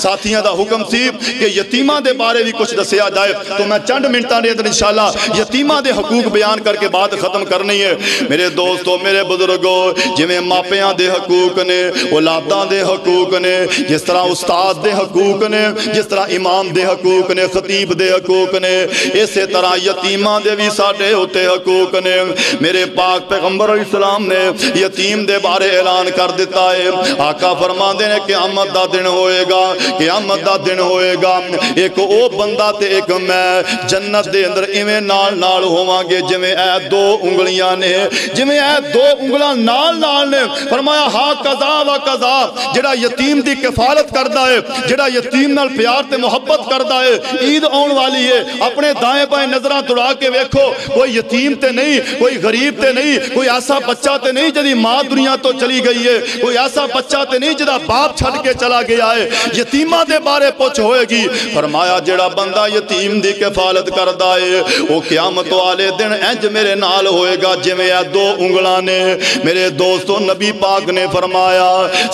ساتھیاں دا حکم سی کہ یتیماں دے بارے بھی کچھ دسیا جائے، تو میں چند منٹاں دے اندر انشاءاللہ یتیماں دے حقوق بیان کر کے بات ختم کرنی ہے۔ میرے دوستو، میرے بزرگو، جویں ماپیاں دے حقوق نے، اولاداں دے حقوق نے، جس طرح استاد دے حقوق نے، جس طرح امام دے حقوق نے، خطیب دے حقوق نے، اسی طرح یتیماں دے بھی ساڈے ہوتے حقوق نے۔ میرے پاک پیغمبر علیہ السلام نے یتیم دے بارے اعلان کر دیتا ہے۔ آقا فرماندے نے قیامت دا دن ہوئے گا، قیامت دا دن ہوئے گا، ایک او بندہ تے ایک میں جنت دے اندر ایویں نال نال ہوواں گے جویں اے دو انگلیاں نے، جویں اے دو انگلاں نال نال نے۔ فرمایا ہا قضا و قضا، جڑا یتیم دی کفالت کردا ہے، جڑا یتیم نال پیار تے محبت کردا ہے، عید آن والی ہے، اپنے دائیں بائیں نظراں دوڑا کے ویکھو، کوئی یتیم تے نہیں، کوئی غریب تے نہیں، کوئی ایسا بچہ تے نہیں جدی ماں دنیا تو چلی گئی ہے، کوئی ایسا بچہ تے نہیں جدا باپ چھڑ کے چلا گیا ہے۔ یتیمہ دے بارے پوچھ ہوئے گی۔ فرمایا جڑا بندہ یتیم دی کفالت کردا ہے، وہ قیامت والے دن انج میرے نال ہوئے گا جویں اے دو انگلاں نے۔ میرے دوستو، نبی پاک نے فرمایا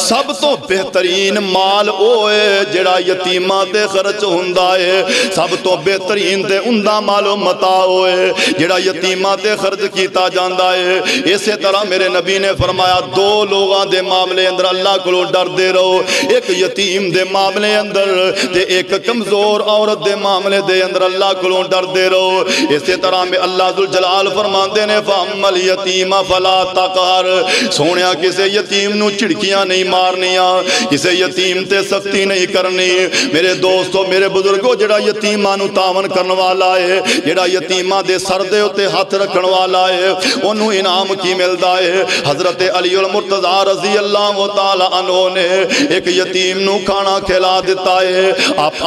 سب تو بہترین مال اوے جڑا یتیماں تے خرچ ہوندا ہے، سب تو بہترین تے اوندا مال و متاع ہوئے جڑا یتیماں تے خرچ کیتا جاندا ہے۔ اسی طرح میرے نبی نے فرمایا دو لوگاں دے معاملے اندر اللہ کو ڈر دے رہو، ایک یتیم دے معاملے اندر تے ایک کمزور عورت دے معاملے دے اندر اللہ کو ڈر دے رہو۔ اسی طرح میں اللہ ذوالجلال فرماندے نے فَأَمَّا الْيَتِيمَ فَلَا تَقْهَرْ، سونیا کسے یتیم نو چڑکیاں نہیں مارنیاں، کسے یتیم تے سختی نہیں کرنی۔ میرے دوستو، میرے بزرگو، جڑا یتیماں نو تعاون کرن والا ہے، جڑا یتیماں دے سر دے اُتے ہاتھ رکھن والا ہے، انہوں انعام کی ملدا ہے۔ حضرت علی المرتضیٰ رضی اللہ تعالی عنہ نے ایک یتیم نو کھانا کھلا دیتا ہے۔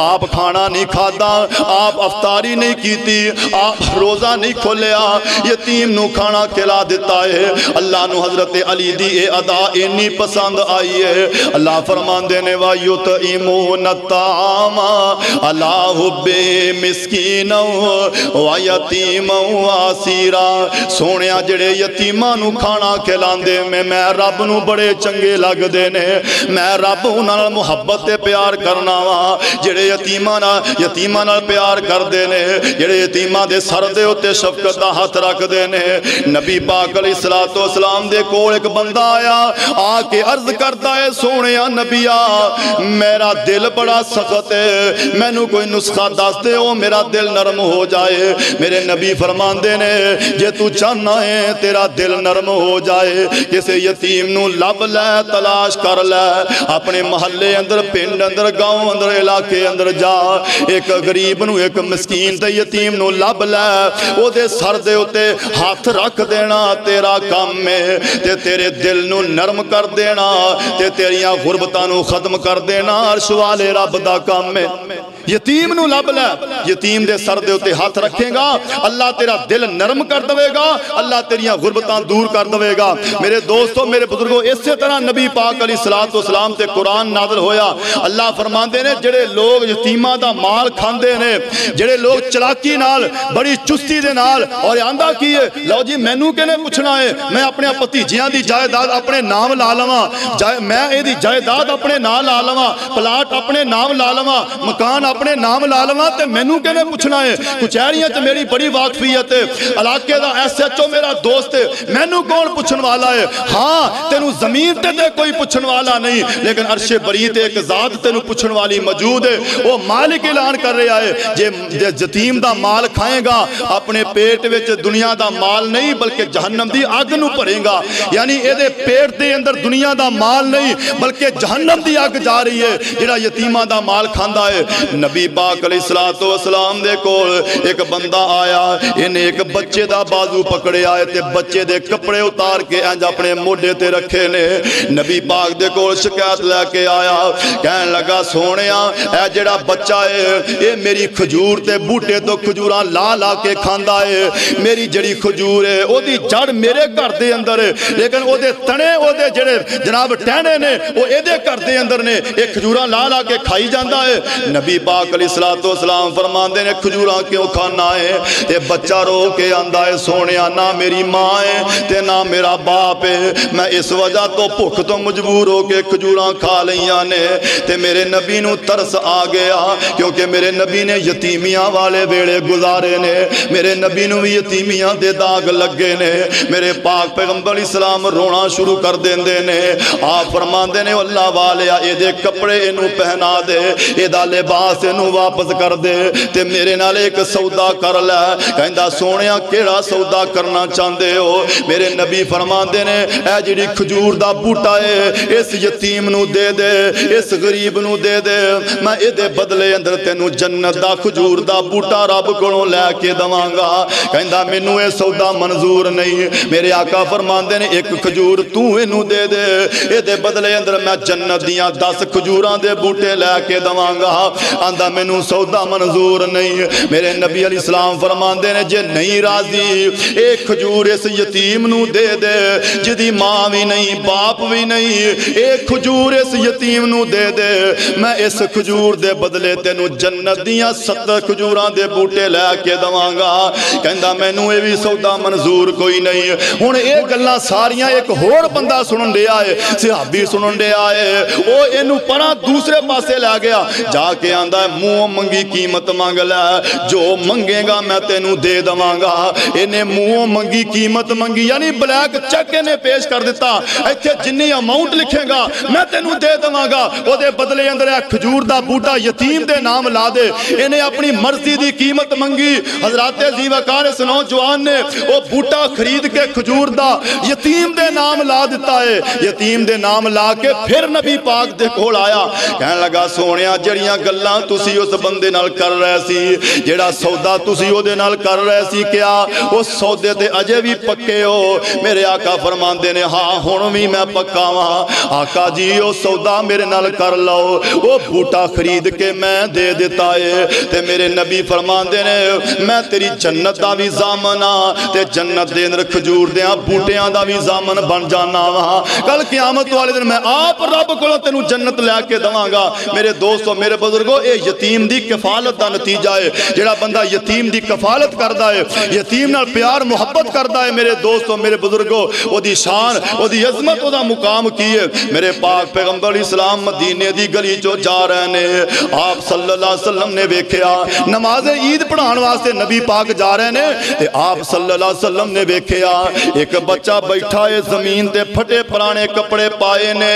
آپ کھانا نہیں کھادا، آپ افطاری نہیں کیتی، آپ روزہ نہیں کھولیا، یتیم نو کھانا کھلا دیتا ہے۔ اللہ نو حضرت علی دی اے ادا اتنی پسند آئی ہے، اللہ فرماندے نے وَيُطْعِمُونَ الطَّعَامَ عَلَىٰ حُبِّهِ مِسْكِينًا وَيَتِيمًا وَأَسِيرًا۔ سونیا جڑے یتیماں نو کھانا کھلاندے میں رب نو بڑے چنگے لگ دے نے، میں رب انہاں نال محبت تے پیار کرنا وا۔ جڑے یتیماں نال پیار کر دے نے، جڑے یتیماں دے سر دے اُتے شفقت دا ہاتھ رکھ دے نے۔ نبی پاک علیہ السلام دے کول ایک بندہ آیا، آ کے عرض کرتا ہے سونیا نبیا میرا دل بڑا سخت ہے، میں نو کوئی نسخہ دس دے او میرا دل نرم ہو جائے۔ میرے نبی فرماندے نے جے تو چاہنا ہے تیرا دل نرم ہو جائے، کسے یتیم نو لب لے، تلاش کر لے، اپنے محلے اندر، پنڈ اندر، گاؤں اندر، علاقے اندر جا، ایک غریب نو، ایک مسکین تے یتیم نو لب لے، او دے سر دے اتے ہاتھ رکھ دینا تیرا کام میں، تے تیرے دل نو نرم کر دینا، تے تیریاں غربتاں نو ختم کر دینا، عرش والے رب دا کام میں۔ یتیم نو لب لے، یتیم دے سر دے اتے ہاتھ رکھیں گا، اللہ تیرا دل نرم کر دوے گا، اللہ تیریاں غربتاں دور کر دوے گا۔ میرے دوستو، میرے بزرگو، اسی طرح نبی پاک علیہ السلام تے قرآن نازل ہویا۔ اللہ فرماندے نے جڑے لوگ یتیماں دا مال کھاندے نے، جڑے لوگ چلاکی نال، بڑی چستی دے نال، اور آندہ کیے لو جی مینوں کنے پوچھنا ہے، میں اپنے بھتیجیاں دی جائیداد اپنے نام لا لواں، میں اے دی جائیداد اپنے نام لا لواں، پلاٹ اپنے نام لا لواں، مکان اپنے نام لا لواں، تے مینوں کنے پوچھنا ہے؟ کچہریاں تے میری بڑی واقفیت ہے، علاقے دا ایس ایچ او میرا دوست ہے، مینوں کون پوچھن والا ہے؟ ہاں تینوں زمین تے دے کوئی پوچھن والا نہیں، لیکن عرش بری تے ایک ذات تینوں پوچھن والی موجود ہے۔ وہ مالک اعلان کر رہا ہے جے یتیم دا مال کھائیں گا اپنے پیٹ وچ دنیا دا مال نہیں بلکہ جہنم دی آگ نو بھریں گا، یعنی اے دے پیٹ دے اندر دنیا دا مال نہیں بلکہ جہنم دی آگ جا رہی ہے جڑا یتیماں دا مال کھاندا ہے۔ نبی پاک علیہ السلام دے کول ایک بندہ آیا، انہیں ایک بچے دا بازو پکڑے آئے تے بچے دے کپڑے اتار کے انج اپنے موڈے تے رکھے نے۔ نبی پاک دے کول شکایت لے کے آیا، کہنے لگا سونیا اے جڑا بچہ ہے اے میری کھجور تے بوٹے تو کھجوراں لا لا کے کھاندا ہے، میری جڑی کھجور ہے او دی جڑ میرے گھر دے اندر ہے، لیکن او دے تنے او دے جڑے جناب ٹہنے نے او اے دے گھر دے اندر نے، اے کھجوراں لا لا کے کھائی جاندا ہے۔ نبی پاک علیہ السلام فرماندے نے کھجوراں کیوں کھانا ہے؟ تے بچہ رو کے آندا ہے سونیا نہ میری ماں ہے تے نہ میرا باپ ہے، میں اس وجہ تو بھوک تو مجبور ہو کے کھجوراں کھا لیاں نے۔ تے میرے نبی نو ترس آ گیا کیونکہ میرے نبی نے یتیمیاں والے ویڑے گزارے نے، میرے نبی نو بھی یتیمیاں دے داغ لگے نے۔ میرے پاک پیغمبر علیہ السلام رونا شروع کر دیندے نے۔ آپ فرماندے نے اللہ والیا اے دے کپڑے انو پہنا دے، اے دا لباس انو واپس کر دے تے میرے نال ایک سودا کر لے۔ کہندا سونیا کیڑا سودا کرنا چاہندے ہو؟ میرے نبی فرماندے نے اے جڑی کھجور دا بوٹا ہے اس یتیم نو دے دے، اس غریب نو دے دے، میں اے دے بدلے اندر تینو جنت دا کھجور دا بوٹا رب کولوں لے کے دواں گا۔ کہندا مینوں اے سودا منظور نہیں۔ میرے آقا فرماندے نے ایک کھجور تو اینو دے دے، اے دے بدلے اندر میں جنت دیاں 10 کھجوراں دے بوٹے لے کے دواں گا۔ آندا مینوں سودا منظور نہیں۔ میرے نبی علیہ السلام فرماندے نے جے نہیں راضی ایک کھجور اس یتیم نو دے دے جدی ماں بھی نہیں باپ بھی نہیں، ایک کھجور اس یتیم نو دے دے، میں اس کھجور دے بدلے تینو جنت دیاں 70 کھجوراں دے بوٹے لے کے دواں گا۔ کہندا مینوں اے بھی سودا منظور کوئی نہیں۔ ہن اے گلاں ساریاں ایک ہور بندہ سنن دے آئے، صحابی سنن دے آئے، او اینو پراں دوسرے پاسے لے گیا، جا کے آندا ہے منہ منگی قیمت مانگ لے، جو منگے گا میں تینو دے دواں گا۔ انہیں منہ منگی قیمت منگی یعنی بلیک چیک انہیں پیش کر دیتا، ایتھے جنی اماؤنٹ لکھے گا میں تینو دے دواں گا، او دے بدلے اندر ایک کھجور دا بوٹا یتیم دے نام لا دے۔ انہیں اپنی مرضی دی قیمت منگی، حضرات عزیز وقار اس نوجوان نے وہ بوٹا خرید کے کھجور دا یتیم دے نام لا دیتا ہے۔ یتیم دے نام لا کے پھر نبی پاک دے کھول آیا، کہنے لگا سونیا جڑیاں گلاں تسی اس بندے نال کر رہے سی، جڑا سودا تسی او دے نال کر رہے سی، کیا اس سودے تے اجے بھی پکے ہو؟ میرے آقا فرماندے نے ہاں ہن بھی میں پکا ہاں۔ آقا جی او سودا میرے نال کر لو، وہ بوٹا خرید کے میں دے دیتا ہے تے میرے نبی فرماندے نے میں تیری جنت دا بھی ضامن ہاں تے جنت دے اندر کھجور دیاں بوٹیاں دا بھی ضامن بن جانا وہاں، کل قیامت والے دن میں آپ رب کو تینوں جنت لے کے دواں گا۔ میرے دوستو میرے بزرگو اے یتیم دی کفالت دا نتیجہ ہے، جڑا بندہ یتیم دی کفالت کردا ہے، یتیم نال پیار محبت کردا ہے، میرے دوستو میرے بزرگو او دی شان او دی عظمت او دا مقام کی ہے۔ میرے پاک پیغمبر علیہ السلام مدینے دی گلی چو جا رہے نے، آپ صلی اللہ علیہ وسلم نے ویکھیا نماز عید پڑھان واسطے نبی پاک جا رہے نے تے آپ صلی اللہ علیہ وسلم نے ویکھیا ایک بچہ بیٹھا ہے زمین تے پھٹے پرانے کپڑے پائے نے،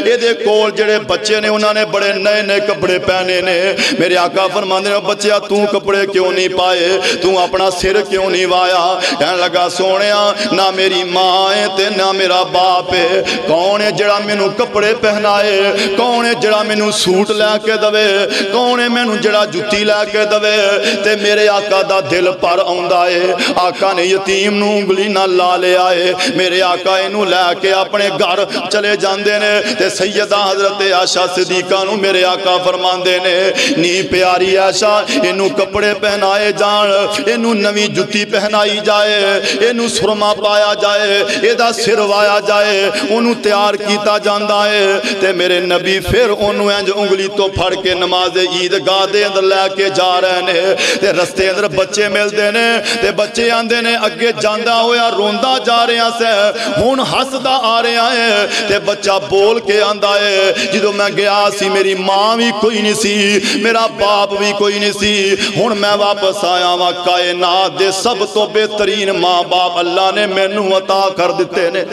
اے دے کول جڑے بچے نے انہوں نے بڑے نئے نئے کپڑے پہنے نے۔ میرے آقا فرماندے نے بچیا تو کپڑے کیوں نہیں پائے، تو اپنا سر کیوں نہیں وایا؟ کہنے لگا سونیا نہ میری ماں ہے تے نہ میرا باپ ہے، کون ہے جڑا مینوں کپڑے پہنائے، کون ہے جڑا مینوں سوٹ لے کے دوے، کون ہے مینوں جڑا جتی لے کے دوے؟ تے میرے آقا دا دل پر آندا ہے۔ آقا نے یتیم نوں انگلی نہ لا لے آئے، میرے آقا اینوں لے کے اپنے گھر چلے جاندے نے تے سیدہ حضرت عائشہ صدیقہ نوں میرے آقا فرماندے نے نی پیاری عائشہ اینوں کپڑے پہنائے جان، اینوں نویں جتی پہنائی جائے، اینوں سرما پایا جائے، ایدا سر وایا جائے، انہوں تیار کیتا جاندا ہے تے میرے نبی پھر انہوں انج انگلی تو پھڑ کے نماز عید گاہ دے اندر لے کے جا رہے نے تے رستے اندر بچے ملدے نے تے بچے آندے نے اگے جاندا ہویا روندا جا رہا سے ہن ہسدا آ رہا ہے تے بچہ بول کے آندا ہے جدوں میں گیا سی میری ماں بھی کوئی نہیں سی، میرا باپ بھی کوئی نہیں سی، ہن میں واپس آیا وا کائنات دے سب تو بہترین ماں باپ اللہ نے مینوں عطا کر دیتے نے۔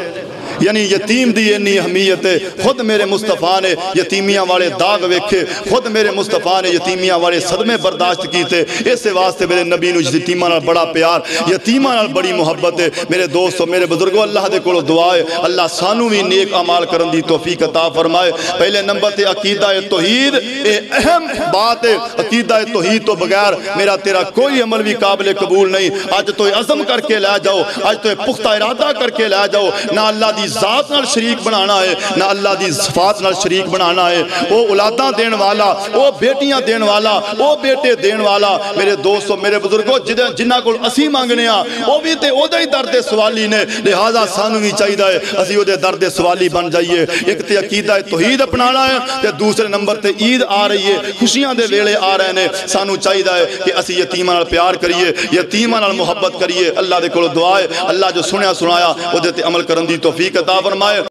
یعنی یتیم دی اتنی اہمیت ہے، خود میرے مصطفیٰ نے یتیمیاں والے داغ ویکھے، خود میرے مصطفیٰ نے یتیمیاں والے صدمے برداشت کیتے، اس واسطے میرے نبی نو یتیماں نال بڑا پیار، یتیماں نال بڑی محبت ہے۔ میرے دوستو میرے بزرگو اللہ دے کولو دعا ہے اللہ سانو بھی نیک اعمال کرن دی توفیق عطا فرمائے۔ پہلے نمبر تے عقیدہ توحید، اے اہم بات ہے، عقیدہ توحید تو بغیر میرا تیرا کوئی عمل بھی قابل قبول نہیں۔ آج تو عزم کر کے لے جاؤ، آج تو پختہ ارادہ کر کے لے جاؤ، نہ اللہ دی ذات نال شریک بنانا ہے نہ اللہ دی صفات نال شریک بنانا ہے. وہ اولاداں دین والا، وہ بیٹیاں دین والا، وہ بیٹے دین والا. میرے دوستو میرے بزرگوں جنہ کو اسی مانگنے ہاں وہ بھی تے او دے درد سوالی نے، لہذا سانو بھی چاہیے ہے اسی او دے درد سوالی بن جائیے. ایک تے عقیدہ توحید اپنانا ہے تے دوسرے نمبر تے عید آ رہی ہے، خوشیاں دے ویلے آ رہے نے. سانو چاہیے ہے کہ اسی یتیماں نال پیار کریے، یتیماں نال محبت کریے. اللہ دے کول دعا ہے اللہ جو سنیا سنایا او دے تے عمل کرن دی توفیق عطا فرمائے.